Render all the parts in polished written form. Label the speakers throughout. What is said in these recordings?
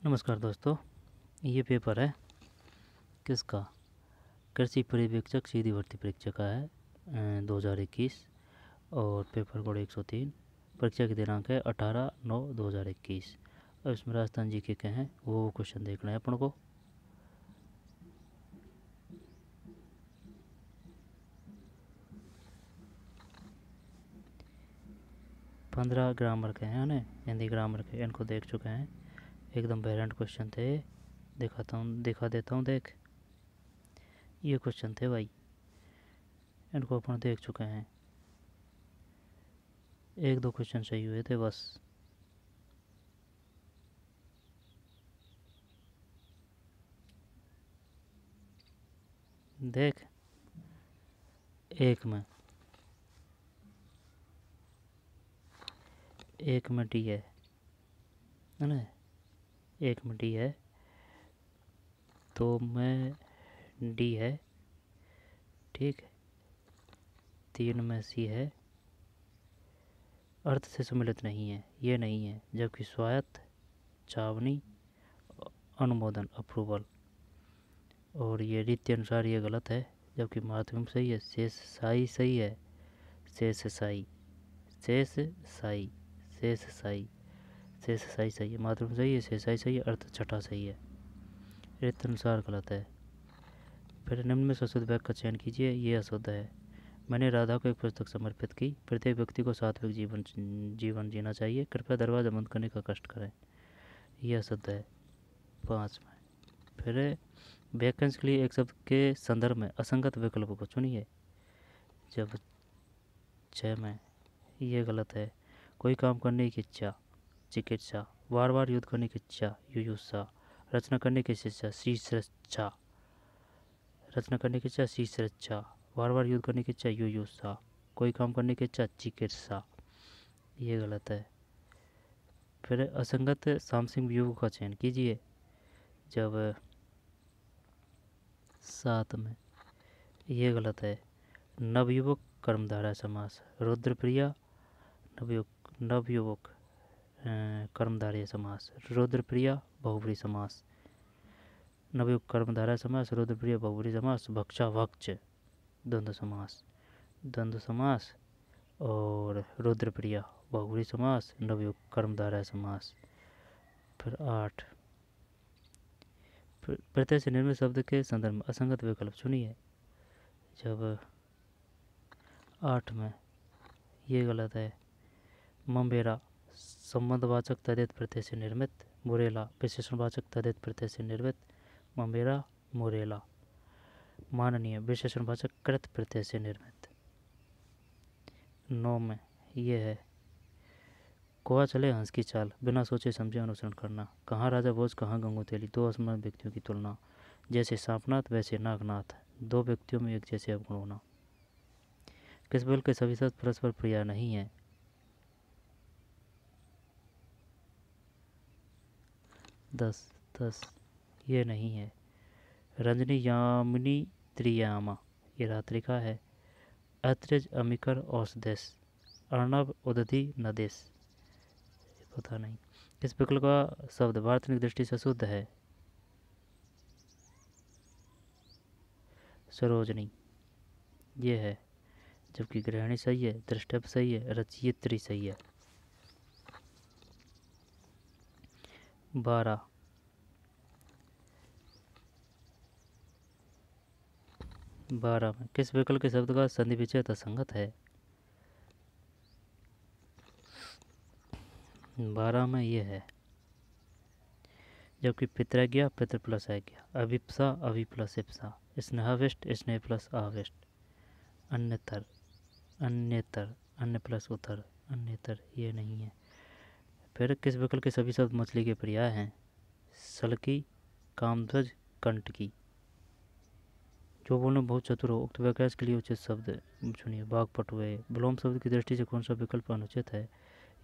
Speaker 1: नमस्कार दोस्तों, ये पेपर है किसका? कृषि पर्यवेक्षक सीधी भर्ती परीक्षा का है 2021 और पेपर कोड 103। परीक्षा की दिनांक है 18/9/2021। अब इसमें राजस्थान जीके के हैं वो क्वेश्चन देखना है अपन को। पंद्रह ग्रामर के हैं ना, हिंदी ग्रामर के, इनको देख चुके हैं। एकदम वेरिएंट क्वेश्चन थे। दिखा देता हूँ। देख, ये क्वेश्चन थे भाई, इनको अपन देख चुके हैं। एक दो क्वेश्चन सही हुए थे बस। देख, एक में डी है ना, एक में डी है, दो में डी है, ठीक है, तीन में सी है, अर्थ से सम्मिलित नहीं है, ये नहीं है। जबकि स्वायत्त, छावनी, अनुमोदन, अप्रूवल, और ये रीति अनुसार ये गलत है। जबकि माध्यम सही है, शेष साई सही है, शेष साई, शेष साई, शेष साई, शेष साई सही है, माध्यम सही है, शेष साई सही है, अर्थ छठा सही है, रीति अनुसार गलत है। फिर निम्न में अशुद्ध वाक्य का चयन कीजिए। ये अशुद्ध है। मैंने राधा को एक पुस्तक समर्पित की। प्रत्येक व्यक्ति को सात्विक जीवन जीना चाहिए। कृपया दरवाज़ा बंद करने का कष्ट करें। यह अशुद्ध है। 5 में फिर वैकेंस के लिए एक शब्द के संदर्भ में असंगत विकल्प को चुनिए। जब 6 में ये गलत है। कोई काम करने की इच्छा, चिकित्सा, बार बार युद्ध करने की इच्छा, युयुत्सा, रचना करने की इच्छा, शीर्षा, रचना करने की इच्छा, शीर्षा, बार बार युद्ध करने की इच्छा, युयुत्सा, कोई काम करने की इच्छा, चिकित्सा, ये गलत है। फिर असंगत सामसिंग व्यूह का चयन कीजिए। जब 7 में ये गलत है। नवयुवक कर्मधारय समास, रुद्रप्रिया नवयुवक कर्मधारय समास, रुद्रप्रिया बहुव्रीहि समास, नवयुवक कर्मधारय समास, रुद्रप्रिया बहुव्रीहि समास, भक्षा भक्ष द्वंद्व समास और रुद्रप्रिया बहुव्रीहि समास, नवयुवक कर्मधारय समास। फिर 8, प्रत्यय से निर्मित शब्द के संदर्भ में असंगत विकल्प चुनिए। जब 8 में ये गलत है। मम्बेरा संबंधवाचक तद्धित प्रत्यय से निर्मित, मुरेला विशेषणवाचक तद्धित प्रत्यय से निर्मित, मम्बेरा मुरेला। माननीय विशेषणवाचक कृत प्रत्यय से निर्मित। 9 में ये है। कोआ चले हंस की चाल, बिना सोचे समझे अनुसरण करना। कहाँ राजा भोज, कहाँ गंगू तेली, दो असमान व्यक्तियों की तुलना। जैसे सांपनाथ वैसे नागनाथ, दो व्यक्तियों में एक जैसे अवगुण होना। किस बल के सभी शब्द परस्पर पर्याय नहीं है। 10 ये नहीं है। रंजनी यामिनी त्रियामा, ये रात्रि का है। अत्रिज अमिकर औषदेश, अर्णव उदधि नदेश, पता नहीं। किस विकल्प का शब्द वार्तनिक दृष्टि से शुद्ध है। सरोजनी ये है। जबकि गृहिणी सही है, दृष्टव्य सही है, रचयित्री सही है। 12 में किस विकल्प के शब्द का संधि विच्छेद असंगत है। 12 में ये है। जबकि पितृज्ञा पितृ प्लस आज्ञा, अभिप्सा अभि प्लस इप्सा, स्नेहाविष्ट स्नेह प्लस आविष्ट, अन्यतर अन्यतर, अन्य प्लस उतर, अन्यतर, ये नहीं है। फिर किस विकल्प के सभी शब्द मछली के पर्याय हैं। सलकी, कामध्वज, कंटकी। जो बोलने बहुत चतुर हो उक्त वाक्यांश के लिए उचित शब्द चुनिए। बाघ पटुए, विलोम शब्द की दृष्टि से कौन सा विकल्प अनुचित है।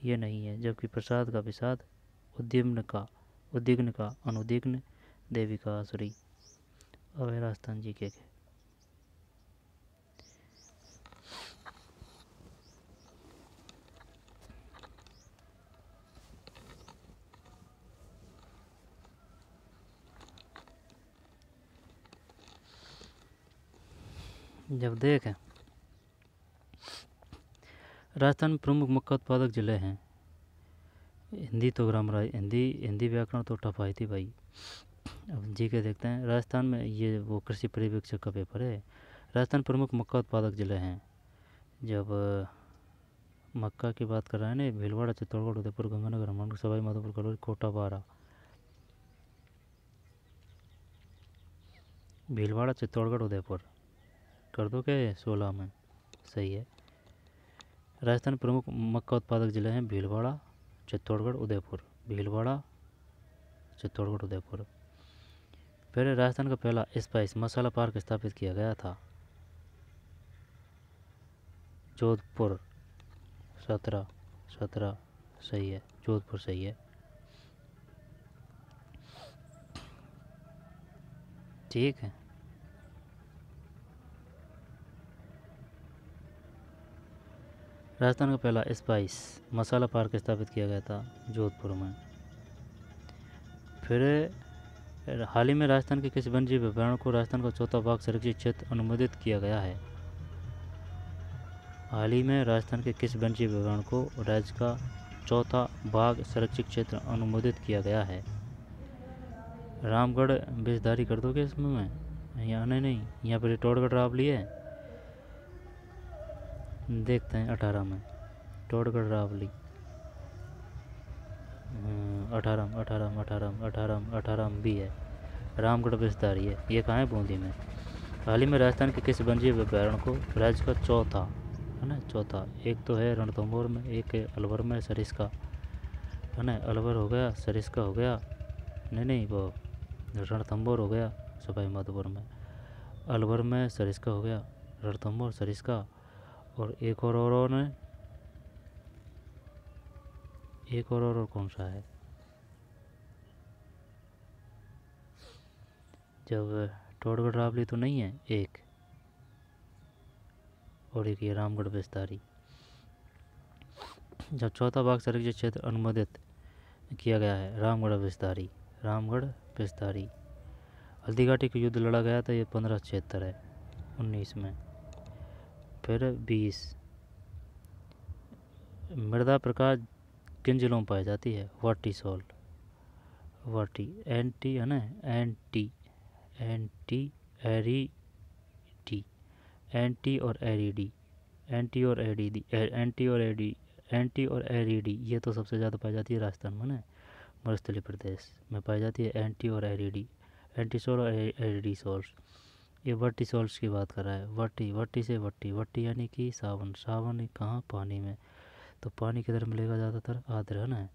Speaker 1: ये नहीं है। जबकि प्रसाद का विषाद, उद्यम्न का अनुदिग्न, देवी का आसुरी। अब है राजस्थान जी के। जब देख राजस्थान में प्रमुख मक्का उत्पादक जिले हैं। हिंदी तो ग्रामर हिंदी व्याकरण तो टफ आई थी भाई। अब जी के देखते हैं। राजस्थान में ये वो कृषि पर्यवेक्षक का पेपर है। राजस्थान प्रमुख मक्का उत्पादक जिले हैं। जब मक्का की बात कर रहे हैं ना, भीलवाड़ा, चित्तौड़गढ़, उदयपुर, गंगानगर, हनुमानगढ़, सवाई माधोपुर, करौली, कोटा, बारा। भीलवाड़ा, चित्तौड़गढ़, उदयपुर कर दो क्या 16 में? सही है। राजस्थान प्रमुख मक्का उत्पादक जिले हैं भीलवाड़ा, चित्तौड़गढ़, उदयपुर। भीलवाड़ा, चित्तौड़गढ़, उदयपुर। फिर राजस्थान का पहला स्पाइस मसाला पार्क स्थापित किया गया था। जोधपुर। 17 सही है, जोधपुर सही है। ठीक है। राजस्थान का पहला स्पाइस मसाला पार्क स्थापित किया गया था जोधपुर में। फिर हाल ही में राजस्थान के किस वन्यजीव अभ्यारण्य को राजस्थान का चौथा बाघ संरक्षित क्षेत्र अनुमोदित किया गया है? हाल ही में राजस्थान के किस वन्यजीव अभ्यारण्य को राज्य का चौथा बाघ संरक्षित क्षेत्र अनुमोदित किया गया है? रामगढ़ बेजधारी कर दोगे इसमें? मैं यहाँ नहीं, यहाँ पर टोड़गढ़ रावली है। देखते हैं 18 में टोड़गढ़ रावली। 18 भी है। रामगढ़ बेजधारी है। ये कहाँ है? बूंदी में। हाल ही में राजस्थान के किस वन्यजीव अभ्यारण्य को राज्य का चौथा, है ना, चौथा, एक तो है रणथंभौर में, एक है अलवर में सरिस्का, है ना, अलवर हो गया, सरिस्का हो गया, नहीं वो रणथंभौर हो गया सवाई माधोपुर में, अलवर में सरिस्का हो गया, रणथंभौर, सरिस्का, और एक और कौन सा है? जब टोड़गढ़ रावली तो नहीं है एक, और एक ये रामगढ़ बेस्तारी। जब चौथा बाघ संरक्षित क्षेत्र अनुमोदित किया गया है? रामगढ़ बेस्तारी। रामगढ़ बेस्तारी। हल्दीघाटी का युद्ध लड़ा गया था, ये 1576 है 19 में। फिर 20 मृदा प्रकाश किन जिलों में पाई जाती है? वाटी, सोल, वाटी, एंटी, है ना, एंटी एरिडी, एंटी और एरिडी, एंटी और एरिडी, ये तो सबसे ज़्यादा पाई जाती है राजस्थान में ना, मरुस्थलीय प्रदेश में पाई जाती है एंटी और एरिडी, एंटीसोल और एरिडी सोल्स। ये वट्टी सोल्स की बात कर रहा है। वट्टी से वट्टी यानी कि सावन। सावन कहाँ? पानी में। तो पानी किधर मिलेगा ज़्यादातर? आर्द्र, है ना,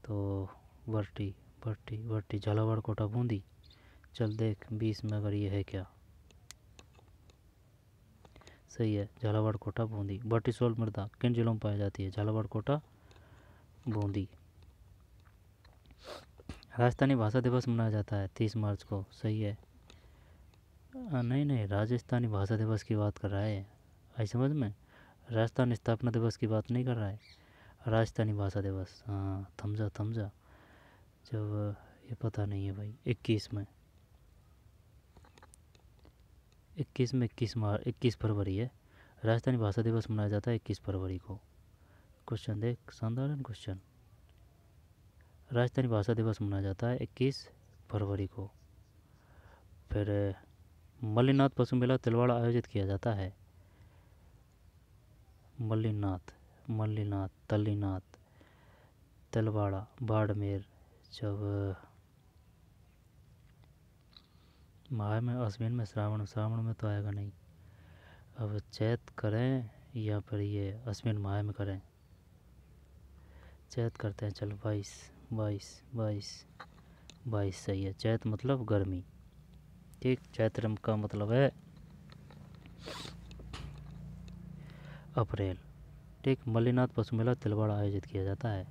Speaker 1: तो वट्टी झालावाड़, कोटा, बूंदी। चल देख 20 में अगर ये है क्या? सही है, झालावाड़, कोटा, बूंदी। वर्टिसोल मृदा किन जिलों में पाई जाती है? झालावाड़, कोटा, बूंदी। राजस्थानी भाषा दिवस मनाया जाता है 30 मार्च को। सही है। नहीं, राजस्थानी भाषा दिवस की बात कर रहा है, आई समझ में। राजस्थान स्थापना दिवस की बात नहीं कर रहा है, राजस्थानी भाषा दिवस। हाँ, थमजा। जब ये पता नहीं है भाई। 21 में 21 फरवरी है। राजस्थानी भाषा दिवस मनाया जाता है 21 फरवरी को। क्वेश्चन देख, शानदार है क्वेश्चन। राजस्थानी भाषा दिवस मनाया जाता है 21 फरवरी को। फिर मल्लीनाथ पशु मेला तिलवाड़ा आयोजित किया जाता है। मल्लीनाथ, तल्लीनाथ, तिलवाड़ा, बाड़मेर। जब माह में, अश्विन में, श्रावण में तो आएगा नहीं। अब चैत करें या फिर ये अश्विन माह में करें? चैत करते हैं, चल 22 सही है। चैत मतलब गर्मी। ठीक, चैत्र का मतलब है अप्रैल। ठीक। मल्लीनाथ पशु मेला तिलवाड़ा आयोजित किया जाता है।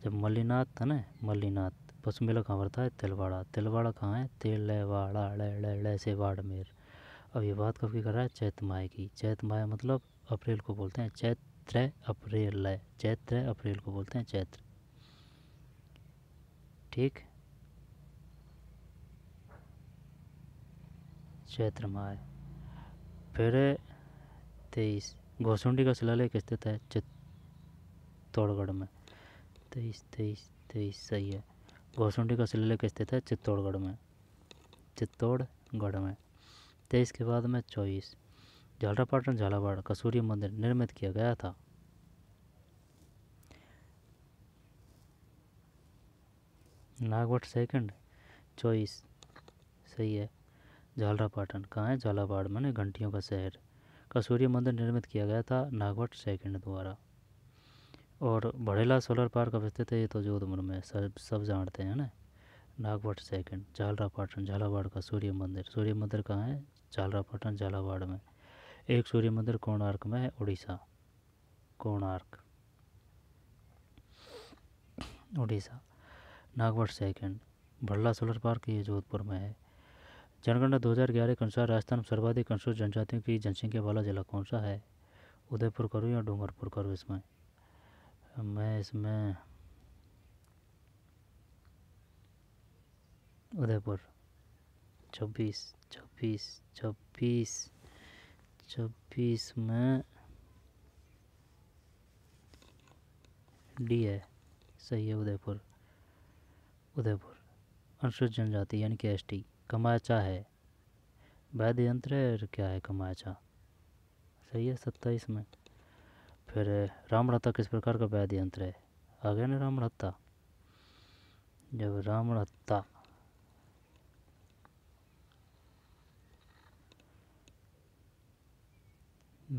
Speaker 1: जब मल्लीनाथ है ना, मल्लीनाथ पशु मेला कहाँ पड़ता है? तिलवाड़ा कहाँ है? तिलवाड़ा, ले से बाड़मेर। अब ये बात कब की कर रहा है? चैत माह की। चैत माह मतलब अप्रैल को बोलते हैं, चैत्र अप्रैल को बोलते हैं चैत्र। ठीक, चैत्र माह। फिर 23 घोसुंडी का शिलालेख स्थित है चित्तौड़गढ़ में। 23 23 23 सही है। घोसुंडी का शिलालेख स्थित है चित्तौड़गढ़ में। 23 के बाद में 24 झालरापाटन झालावाड़ का सूर्य मंदिर निर्मित किया गया था। नागवट सेकंड 24 सही है। झालरापाटन कहाँ है? झालावाड़ में, घंटियों का शहर का सूर्य मंदिर निर्मित किया गया था नागवट सेकंड द्वारा। और बड़ेला सोलर पार्क अवस्थित है, ये तो जोधपुर में सब जानते हैं ना। नागवट सेकंड झालरापाटन झालावाड़ का सूर्य मंदिर कहाँ है? झालरापाटन झालावाड़ में। एक सूर्य मंदिर कोणार्क में है, उड़ीसा। कोणार्क उड़ीसा। नागवट सेकंड बड़ला सोलर पार्क ये जोधपुर में है। जनगणना 2011 के अनुसार राजस्थान में सर्वाधिक अनुसूचित जनजातियों की जनसंख्या वाला जिला कौन सा है? उदयपुर करूँ या डूंगरपुर करूँ? इसमें उदयपुर। 26 में डी है, सही है। उदयपुर अनुसूचित जनजाति यानी कि एसटी। कमाचा है, वैद्य यंत्र है, क्या है कमाचा? सही है 27 में। फिर रामहत्ता किस प्रकार का वैद्य यंत्र है? आ गया ना रामहत्ता। जब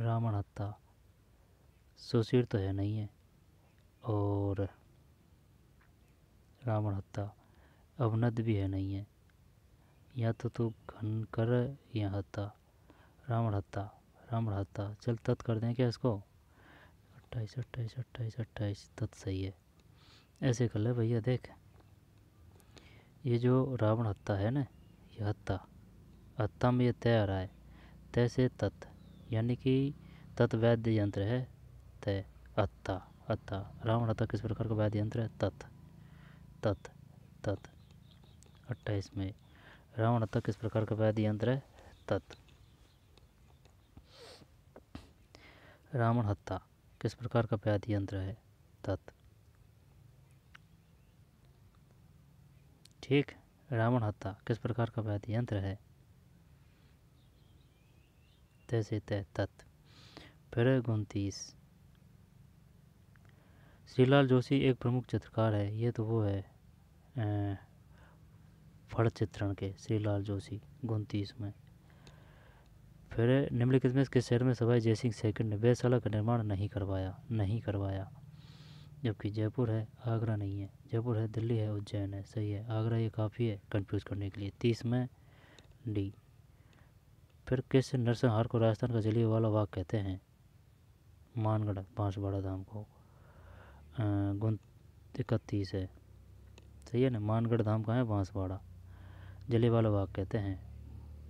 Speaker 1: रामहत्ता सुशीर तो है नहीं है, और रामहत्ता अवनद भी है नहीं है, या तो तू घन कर या हत्ता। रामहत्ता चल तत् कर दें क्या इसको? 28 तत् सही है। ऐसे कर ले भैया, देख ये जो रावण हत्ता है ना, ये हत्ता में ये तय आ रहा है, तय से तत्, यानी कि तत् वैद्य यंत्र है। तय हत्ता रावण हत्ता किस प्रकार का वैद्य यंत्र है? तत् 28 में रावण हत्ता किस प्रकार का वैद्य यंत्र है? तत्। रावण हत्ता किस प्रकार का वैद्य यंत्र है? तत्। ठीक, रावण हत्ता किस प्रकार का वैद्य यंत्र है? तैसे तय तत्। फिर 29 श्रीलाल जोशी एक प्रमुख चित्रकार है, ये तो वो है फड़ चित्रण के श्रीलाल जोशी। 29 में फिर निम्नलिखित में किस शहर में सवाई जयसिंह सेकंड ने वेधशाला का निर्माण नहीं करवाया? जबकि जयपुर है, आगरा नहीं है। जयपुर है, दिल्ली है, उज्जैन है। सही है, आगरा ये काफ़ी है कंफ्यूज करने के लिए। 30 में डी। फिर किस नरसंहार को राजस्थान का जलियांवाला बाग कहते हैं? मानगढ़ बांसवाड़ा धाम को। 31 है, सही है ना। मानगढ़ धाम कहाँ है? बांसवाड़ा। जलियांवाला बाग कहते हैं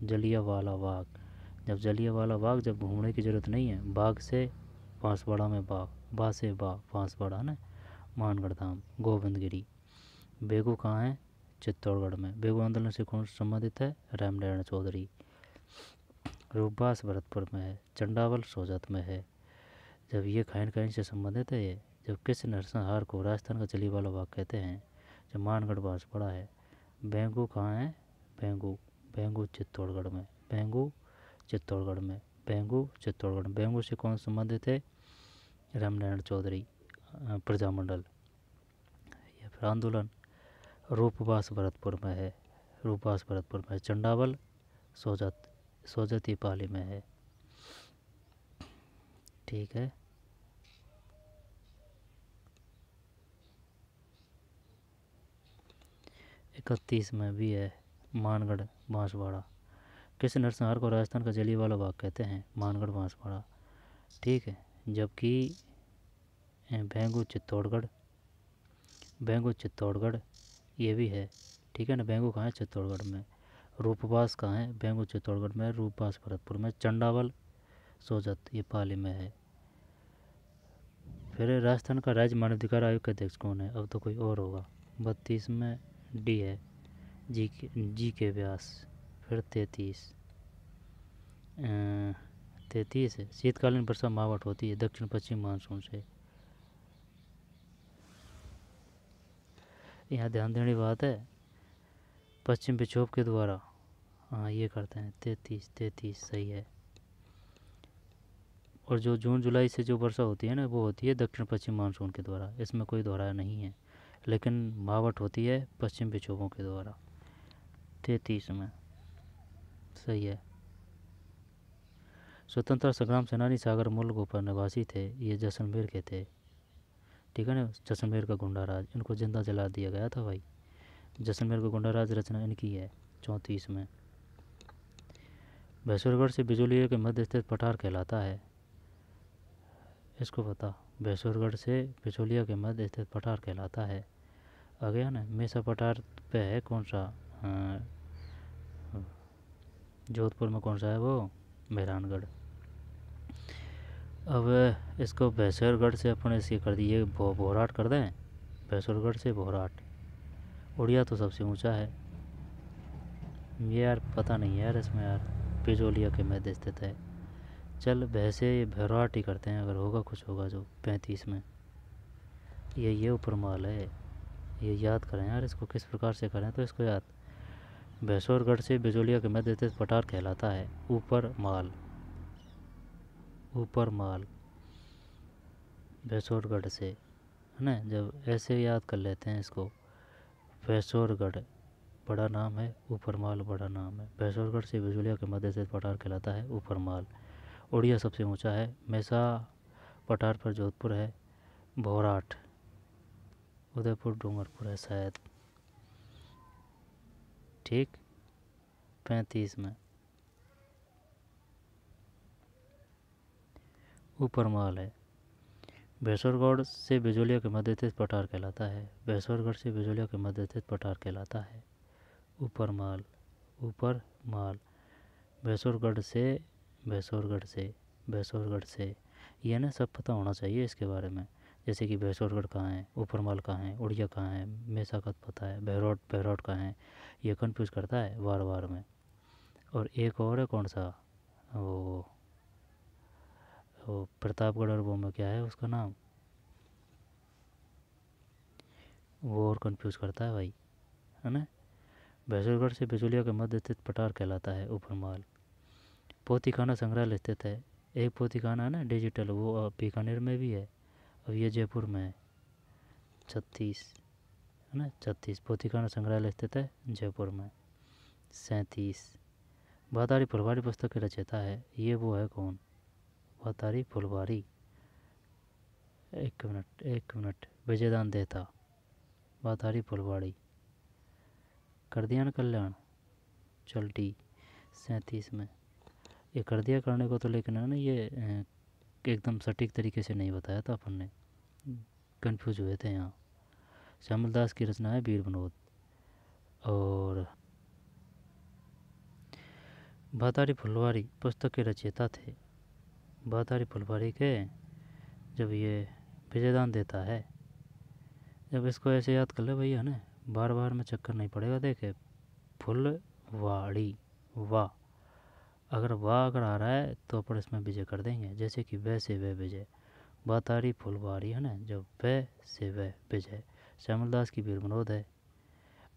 Speaker 1: जलियांवाला बाग। जब घूमने की ज़रूरत नहीं है, बाग से बांसवाड़ा में बा से बांसवाड़ा ना। मानगढ़ धाम। गोविंदगिरी। बेगू कहाँ है? चित्तौड़गढ़ में। बेगू आंदोलन से कौन संबंधित है? रामनारायण चौधरी। रूपबास भरतपुर में है। चंडावल सोजत में है। जब ये खाइन से संबंधित है ये। जब किस नरसंहार को राजस्थान का जलियांवाला बाग कहते हैं? जब मानगढ़ बांसवाड़ा है। बेंगू कहाँ है? बेंगू चित्तौड़गढ़ में। बेंगू से कौन संबंधित है? रामनारायण चौधरी। प्रजामंडल। या फिर आंदोलन रूपबास भरतपुर में है। चंडावल सोजत ही पाली में है। ठीक है। इकतीस में भी है मानगढ़ बांसवाड़ा। किस नरसंहार को राजस्थान का जलियांवाला बाग कहते हैं? मानगढ़ बांसवाड़ा। ठीक है। जबकि बेंगू चित्तौड़गढ़ ये भी है। ठीक है ना। बेंगू कहाँ है? चित्तौड़गढ़ में। रूपबास कहाँ है? बेंगू चित्तौड़गढ़ में। रूपबास भरतपुर में। चंडावल सोजत ये पाली में है। फिर राजस्थान का राज्य मानवाधिकार आयोग के अध्यक्ष कौन है? अब तो कोई और होगा। 32 में डी है जी के व्यास। फिर 33 33 है। शीतकालीन वर्षा मावट होती है दक्षिण पश्चिम मानसून से। यहाँ ध्यान देने की बात है, पश्चिम विक्षोभ के द्वारा, हाँ ये करते हैं। 33 सही है। और जो जून जुलाई से जो वर्षा होती है ना, वो होती है दक्षिण पश्चिम मानसून के द्वारा, इसमें कोई दोहराया नहीं है। लेकिन मावट होती है पश्चिम विक्षोभों के द्वारा। 33 में सही है। स्वतंत्रता संग्राम सेनानी सागर मुल्क पर निवासी थे, ये जैसलमेर के थे, ठीक है ना। जैसलमेर का गुंडा राज, इनको जिंदा जला दिया गया था भाई। जैसलमेर का गुंडा राज रचना इनकी है। 34 में भैंसुरगढ़ से बिजोलिया के मध्य स्थित पठार कहलाता है, इसको बता। भैंसुरगढ़ से बिचौलिया के मध्य स्थित पठार कहलाता है। आ गया ना। मेसा पठार पे है कौन सा, जोधपुर में कौन सा है वो, मेहरानगढ़। अब इसको भैंसुरगढ़ से अपन ऐसे कर दिए, भोराट कर दें। भैंसुरगढ़ से भोराट। उड़िया तो सबसे ऊंचा है, ये यार पता नहीं है यार इसमें यार। बिचौलिया के मध्य स्थित है। चल वैसे भैरवाट ही करते हैं, अगर होगा कुछ होगा जो। 35 में ये ऊपर माल है, ये याद करें यार। इसको किस प्रकार से करें तो इसको याद। भैंसुरगढ़ से बिचौलिया के मध्य स्थित पठार कहलाता है ऊपर माल। ऊपर माल भैंसुरगढ़ से, है ना। जब ऐसे याद कर लेते हैं इसको, भैंसुरगढ़ बड़ा नाम है, ऊपर माल बड़ा नाम है। भैंसुरगढ़ से बिचौलिया के मध्य स्थित पठार कहलाता है ऊपर माल। उड़िया सबसे ऊंचा है। मेसा पठार पर जोधपुर है। भोराट उदयपुर डूंगरपुर है शायद, ठीक। 35 में ऊपर माल है। भैंसुरगढ़ से बिचौलिया के मध्य स्थित पठार कहलाता है। भैंसुरगढ़ से बिचौलिया के मध्य स्थित पठार कहलाता है ऊपर माल। ऊपर माल भैंसुरगढ़ से, भैंसुरगढ़ से ये ना सब पता होना चाहिए इसके बारे में। जैसे कि भैंसुरगढ़ कहाँ है, ऊपर माल कहाँ है, उड़िया कहाँ है, मेसा का पता है, भैरोट कहाँ है। ये कंफ्यूज करता है बार बार में। और एक और है कौन सा, वो प्रतापगढ़, और वो में क्या है उसका नाम, वो और कंफ्यूज करता है भाई, है ना। भैंसुरगढ़ से बिचौलिया के मध्य स्थित पठार कहलाता है ऊपर माल। पोथीखाना संग्रहालय स्थित है। एक पोथीखाना है ना डिजिटल, वो बीकानेर में भी है, अब ये जयपुर में है। 36 है ना। 36 पोथीखाना संग्रहालय स्थित है जयपुर में। 37 बातारी फुलवारी पुस्तक के रचयिता है, ये वो है कौन, बातारी फुलवारी। एक मिनट विजयदान देता, बातारी फुलवाड़ी। कर दिया ना कल्याण, चल डी। 37 में ये कर दिया करने को तो, लेकिन है ना ये एकदम सटीक तरीके से नहीं बताया था अपन ने, कंफ्यूज हुए थे यहाँ। श्यामल दास की रचना है वीर विनोद। और बातारी फुलवारी पुस्तक के रचयिता थे। बातारी फुलवारी के जब ये विजयदान देता है, जब इसको ऐसे याद कर ले भैया ना, बार बार में चक्कर नहीं पड़ेगा। देखे फुलवाड़ी, वाह, अगर वाह अगर आ रहा है तो अपन इसमें विजय कर देंगे। जैसे कि वह से वह विजय, बातारी फुलवारी है ना, जब वह से वह विजय। श्यामलदास की वीर विनोद है।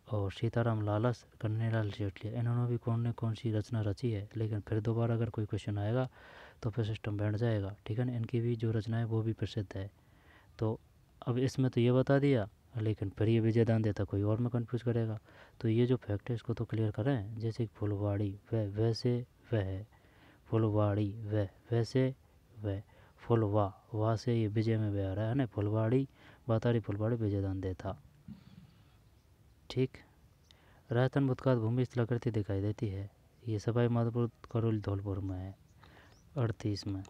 Speaker 1: और सीताराम लालस, कन्हैयालाल शेटलिया, इन्होंने भी कौन सी रचना रची है। लेकिन फिर दोबारा अगर कोई क्वेश्चन आएगा तो फिर सिस्टम बैठ जाएगा, ठीक है ना। इनकी भी जो रचना है वो भी प्रसिद्ध है। तो अब इसमें तो ये बता दिया, लेकिन फिर ये विजयदान देता कोई और में कंफ्यूज करेगा। तो ये जो फैक्ट है इसको तो क्लियर करें। जैसे फुलवाड़ी वह से वह है, फुलवाड़ी वह से वह, वाह से ये विजय में वह आ रहा है ना। फुलवाड़ी बातारी फुलवाड़ी विजयदान देता, ठीक। राजस्थान भूतकाल भूमि स्थलाकृति दिखाई देती है, ये सवाई माधोपुर करौली धौलपुर में है। 38 में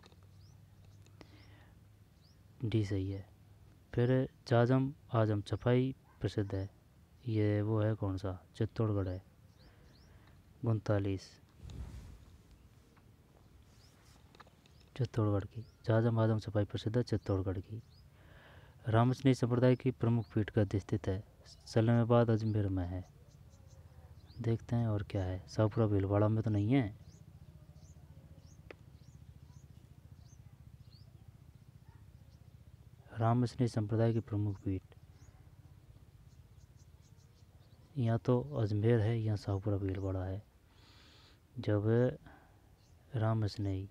Speaker 1: डी सही है। फिर जाजम आजम छपाई प्रसिद्ध है, ये वो है कौन सा, चित्तौड़गढ़ है। 39 चित्तौड़गढ़ की जाजम आजम छपाई प्रसिद्ध है चित्तौड़गढ़ की। रामचंद्री संप्रदाय की प्रमुख पीठ गद्दी स्थित है, सलेमाबाद अजमेर में है। देखते हैं और क्या है, शाहपुरा भीलवाड़ा में तो नहीं है। रामस्नेही संप्रदाय की प्रमुख पीठ या तो अजमेर है या शाहपुरा भीलवाड़ा है। जब रामस्नेही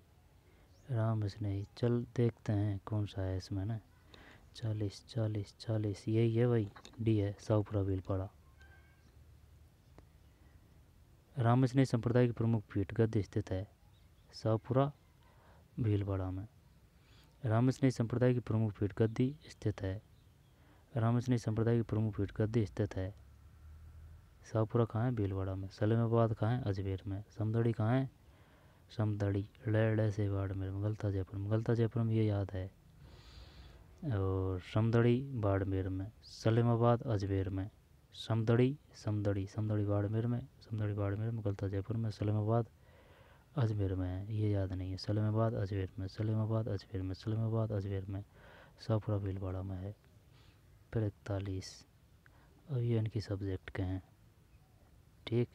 Speaker 1: चल देखते हैं कौन सा है इसमें ना। 40 यही है भाई, डी है, शाहपुरा भीलवाड़ा। रामस्नेही संप्रदाय की प्रमुख पीठ गद्दी स्थित है शाहपुरा भीलवाड़ा में। रामस्नेही संप्रदाय की प्रमुख पीठ गद्दी स्थित है। रामस्नेही संप्रदाय की प्रमुख पीठ गद्दी स्थित है शाहपुरा कहाँ है? भीलवाड़ा में। सलीमाबाद कहाँ है? अजमेर में। समदड़ी कहाँ है? समदड़ी लड़ से बाड़मेर में। गलता जयपुर में ये याद है। और समदड़ी बाड़मेर में। सलीमाबाद अजमेर में। समदड़ी बाड़मेर में। गलता जयपुर में। सलीमाबाद अजमेर में है, ये याद नहीं है। सलीमाबाद अजमेर में। शाहपुरा भीलवाड़ा में है। फिर 41 अब ये इनकी सब्जेक्ट के हैं। ठीक,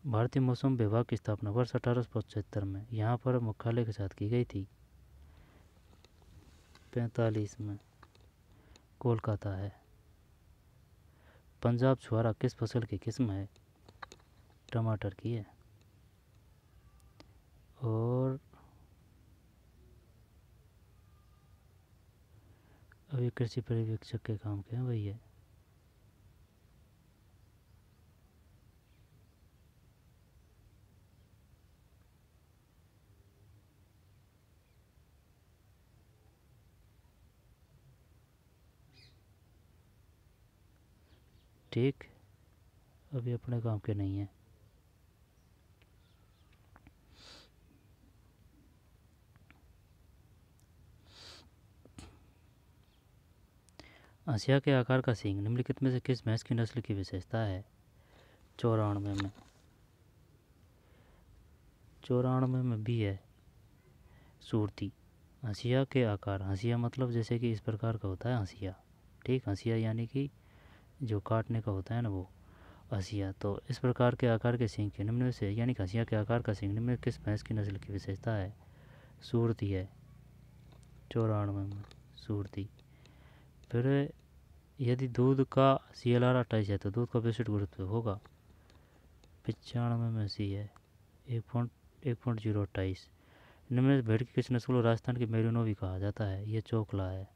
Speaker 1: भारतीय मौसम विभाग की स्थापना वर्ष 1875 में यहाँ पर मुख्यालय के साथ की गई थी। 45 में कोलकाता है। पंजाब छुआरा किस फसल की किस्म है? टमाटर की है। और अभी कृषि पर्यवेक्षक के काम के हैं वही है। ठीक, अभी अपने काम के नहीं है। हंसिया के आकार का सींग निम्नलिखित में से किस भैंस की नस्ल की विशेषता है? 94 में भी है सूरती। हंसिया के आकार, हंसिया मतलब जैसे कि इस प्रकार का होता है हंसिया। ठीक, हंसिया यानी कि जो काटने का होता है ना वो हंसिया। तो इस प्रकार के आकार के सींग के निम्न में से यानी कि हंसिया के आकार का सींग निम्न में किस भैंस की नस्ल की विशेषता है? सूरती है। 94 में सूरती। फिर यदि दूध का CLR 28 है तो दूध का विशिष्ट गुरुत्व होगा? 95 में सी है 1.028। निम्न में भेड़ की किस नस्ल को राजस्थान की मेरिनो भी कहा जाता है? ये चोकला है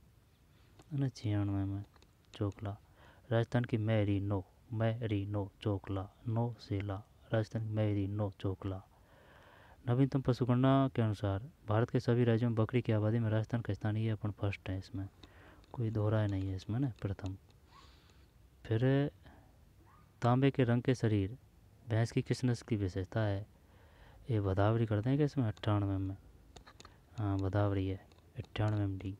Speaker 1: ना। 96 में चोकला। राजस्थान की मैरिनो चोकला। नो सेला। राजस्थान की मैरिनो चोकला। नवीनतम पशुगणना के अनुसार भारत के सभी राज्यों में बकरी की आबादी में राजस्थान का स्थान ये अपन फर्स्ट है। इसमें कोई दोहराए नहीं है इसमें ना, प्रथम। फिर तांबे के रंग के शरीर भैंस की किस नस्ल की विशेषता है? ये भदावरी करते हैं क्या इसमें? 98 में। हाँ भदावरी है। 98 में डी।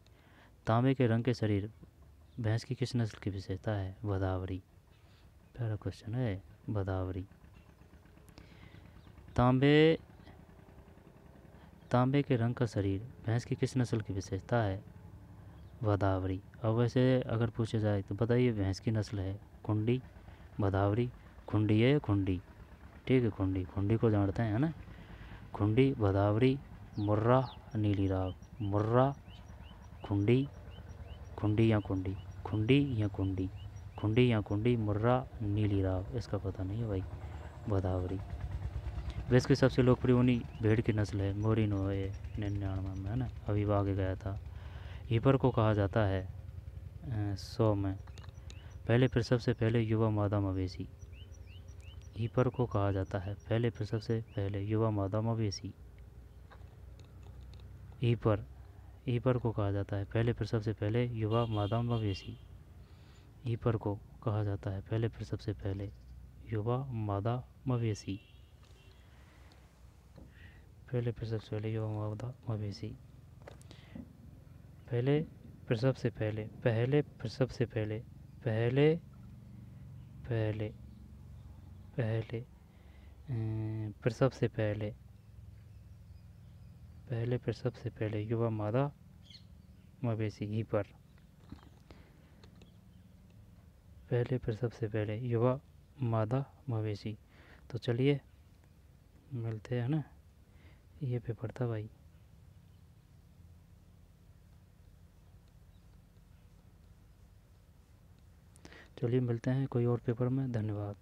Speaker 1: तांबे के रंग के शरीर भैंस की किस नस्ल की विशेषता है? भदावरी। पहला क्वेश्चन है भदावरी। तांबे के रंग का शरीर भैंस की किस नस्ल की विशेषता है? भदावरी। अब वैसे अगर पूछा जाए तो बताइए भैंस की नस्ल है कुंडी, भदावरी, खुंडी है या खुंडी? ठीक है, खुंडी को जानते हैं ना। खुंडी, भदावरी, मुर्रा, नीली राव। मुर्रा, खुंडी, खुंडी या कुंडी, मुर्रा, नीली राव। इसका पता नहीं है भाई। भदावरी। वैसे की सबसे लोकप्रिय ऊनी भेड़ की नस्ल है मोरिनो है 99 में है ना, अभी आगे गया था। हीपर को कहा जाता है 100 में पहले प्रसव से पहले युवा मादा मवेशी। हीपर को कहा जाता है पहले प्रसव से पहले युवा मादा मवेशी। हीपर को कहा जाता है पहले प्रसव से पहले युवा मादा मवेशी। हीपर को कहा जाता है पहले प्रसव से पहले युवा मादा मवेशी। पहले प्रसव से पहले युवा मादा मवेशी। पहले प्रसव से पहले पहले प्रसव से पहले पहले पहले पहले प्रसव से पहले पहले प्रसव से पहले युवा मादा मवेशी। हीपर पहले प्रसव से पहले युवा मादा मवेशी। तो चलिए मिलते हैं ना, ये पेपर था भाई। चलिए मिलते हैं कोई और पेपर में। धन्यवाद।